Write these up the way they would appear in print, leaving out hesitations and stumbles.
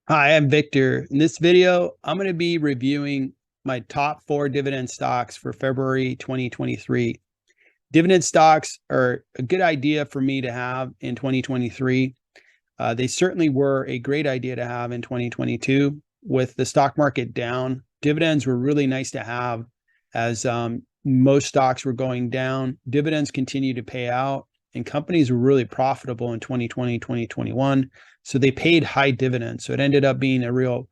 Hi, I'm Victor. In this video, I'm going to be reviewing my top 4 dividend stocks for February 2023. Dividend stocks are a good idea for me to have in 2023. They certainly were a great idea to have in 2022. With the stock market down, dividends were really nice to have as most stocks were going down. Dividends continue to pay out, and companies were really profitable in 2020, 2021. So they paid high dividends. So it ended up being a real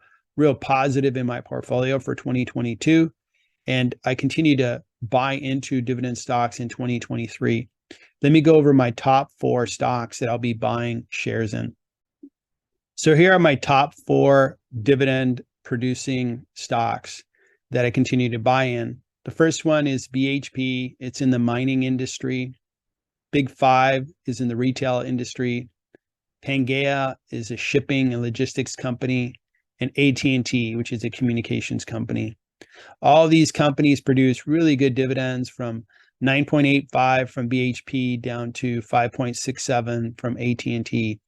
positive in my portfolio for 2022. And I continue to buy into dividend stocks in 2023. Let me go over my top 4 stocks that I'll be buying shares in. So here are my top 4 dividend producing stocks that I continue to buy in. The first one is BHP. It's in the mining industry. Big Five is in the retail industry. Pangea is a shipping and logistics company, and AT&T, which is a communications company. All these companies produce really good dividends, from 9.85 from BHP down to 5.67 from AT&T.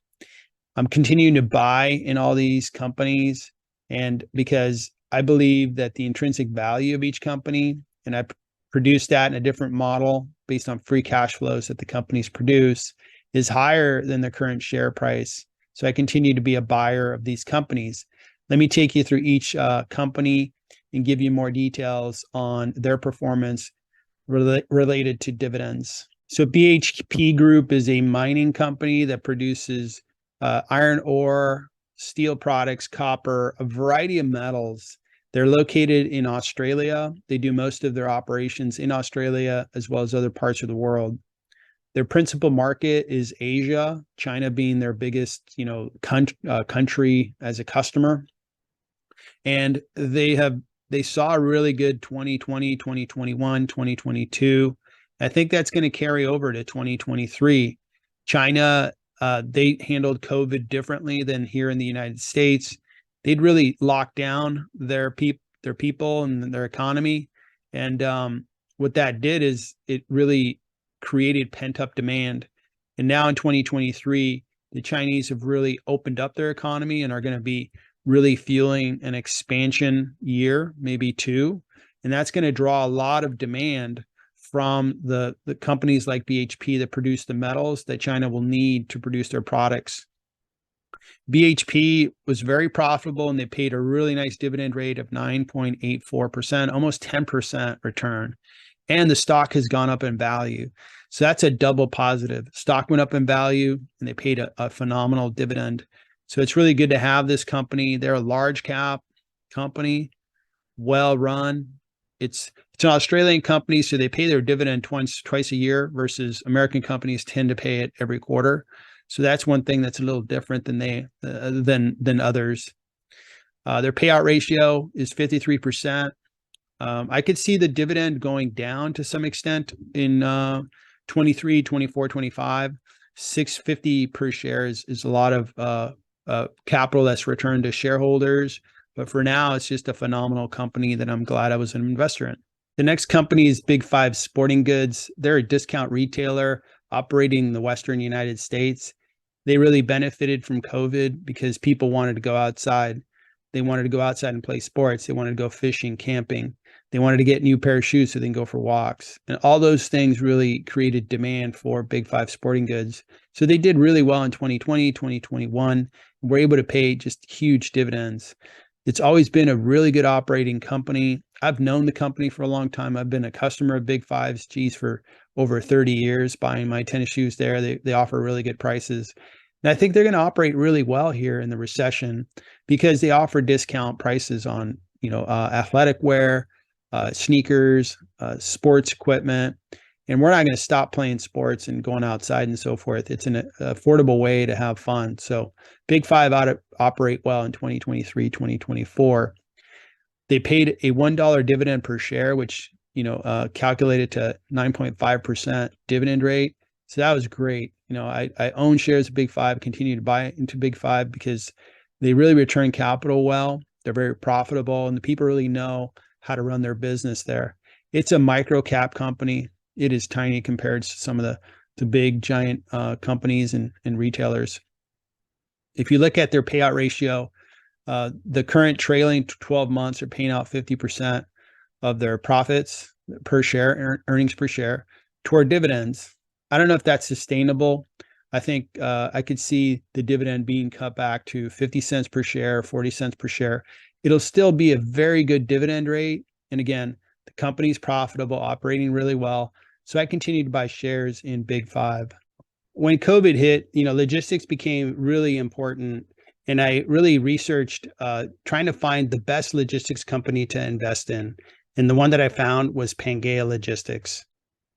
I'm continuing to buy in all these companies, and because I believe that the intrinsic value of each company, and I produce that in a different model based on free cash flows that the companies produce, is higher than the current share price. So I continue to be a buyer of these companies. Let me take you through each company and give you more details on their performance related to dividends. So BHP Group is a mining company that produces iron ore, steel products, copper, a variety of metals. They're located in Australia. They do most of their operations in Australia as well as other parts of the world. Their principal market is Asia, China being their biggest, country as a customer. And they saw a really good 2020, 2021, 2022. I think that's going to carry over to 2023. China, they handled COVID differently than here in the United States. They'd really locked down their people and their economy. And what that did is it really created pent-up demand. And now in 2023, the Chinese have really opened up their economy and are going to be really fueling an expansion year, maybe 2. And that's going to draw a lot of demand from the companies like BHP that produce the metals that China will need to produce their products. BHP was very profitable, and they paid a really nice dividend rate of 9.84%, almost 10% return. And the stock has gone up in value. So that's a double positive. Stock went up in value, and they paid a phenomenal dividend. So it's really good to have this company. They're a large cap company, well run. It's an Australian company, so they pay their dividend twice a year, versus American companies tend to pay it every quarter. So that's one thing that's a little different than others. Their payout ratio is 53%. I could see the dividend going down to some extent in 23, 24, 25. 650 per share is a lot of capital that's returned to shareholders. But for now, it's just a phenomenal company that I'm glad I was an investor in. The next company is Big Five Sporting Goods. They're a discount retailer operating in the Western United States. They really benefited from COVID because people wanted to go outside. They wanted to go outside and play sports. They wanted to go fishing, camping. They wanted to get a new pair of shoes so they can go for walks. And all those things really created demand for Big Five Sporting Goods. So they did really well in 2020, 2021. Were able to pay just huge dividends. It's always been a really good operating company. I've known the company for a long time. I've been a customer of Big Fives, for over 30 years, buying my tennis shoes there. They offer really good prices. And I think they're going to operate really well here in the recession because they offer discount prices on, athletic wear, sneakers, sports equipment. And we're not going to stop playing sports and going outside and so forth. It's an affordable way to have fun. So Big Five ought to operate well in 2023, 2024. They paid a $1 dividend per share, which, calculated to 9.5% dividend rate. So that was great. I own shares of Big Five, continue to buy into Big Five because they really return capital well. They're very profitable, and the people really know how to run their business there. It's a micro cap company. It is tiny compared to some of the big giant companies and retailers. If you look at their payout ratio, The current trailing 12 months are paying out 50% of their profits per share, earnings per share, toward dividends. I don't know if that's sustainable. I think I could see the dividend being cut back to 50 cents per share, 40 cents per share. It'll still be a very good dividend rate. And again, the company's profitable, operating really well. So I continue to buy shares in Big Five. When COVID hit, logistics became really important. And I really researched trying to find the best logistics company to invest in. And the one that I found was Pangaea Logistics.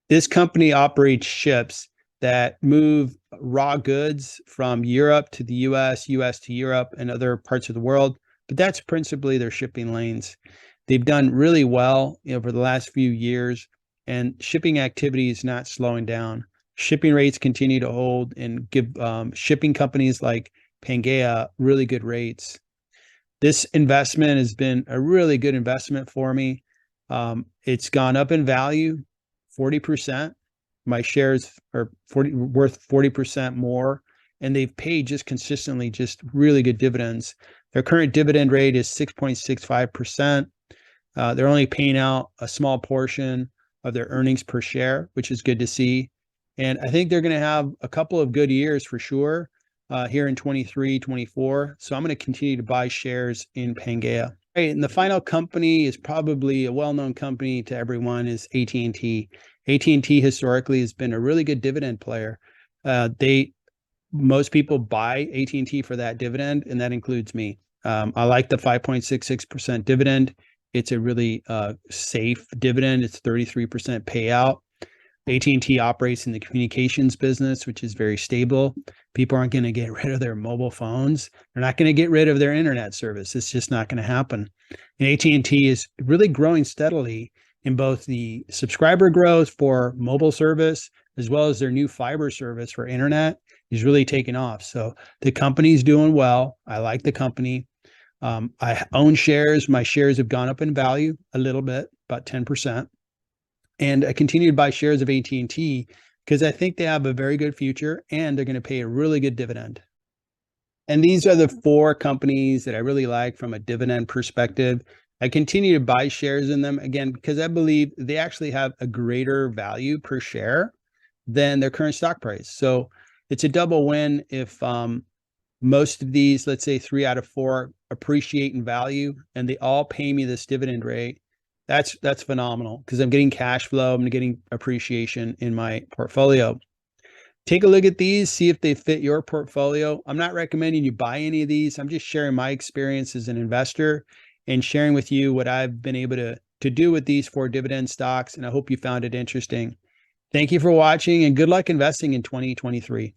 This company operates ships that move raw goods from Europe to the US, US to Europe, and other parts of the world. But that's principally their shipping lanes. They've done really well over the last few years, and shipping activity is not slowing down. Shipping rates continue to hold and give shipping companies like Pangaea really good rates. This investment has been a really good investment for me. It's gone up in value 40%. My shares are worth 40% more, and they've paid just consistently just really good dividends. Their current dividend rate is 6.65%. They're only paying out a small portion of their earnings per share, which is good to see. And I think they're going to have a couple of good years for sure here in 23, 24. So I'm going to continue to buy shares in Pangaea. Right, and the final company is probably a well-known company to everyone, is AT&T. AT&T historically has been a really good dividend player. Most people buy AT&T for that dividend, and that includes me. I like the 5.66% dividend. It's a really safe dividend. It's 33% payout. AT&T operates in the communications business, which is very stable. People aren't going to get rid of their mobile phones. They're not going to get rid of their internet service. It's just not going to happen. And AT&T is really growing steadily in both the subscriber growth for mobile service, as well as their new fiber service for internet is really taking off. So the company's doing well. I like the company. I own shares. My shares have gone up in value a little bit, about 10%. And I continue to buy shares of AT&T because I think they have a very good future and they're going to pay a really good dividend. And these are the 4 companies that I really like from a dividend perspective. I continue to buy shares in them, again, because I believe they actually have a greater value per share than their current stock price. So it's a double win if most of these, let's say 3 out of 4, appreciate in value and they all pay me this dividend rate. That's phenomenal because I'm getting cash flow, I'm getting appreciation in my portfolio. Take a look at these, see if they fit your portfolio. I'm not recommending you buy any of these. I'm just sharing my experience as an investor and sharing with you what I've been able to do with these 4 dividend stocks, and I hope you found it interesting. Thank you for watching, and good luck investing in 2023.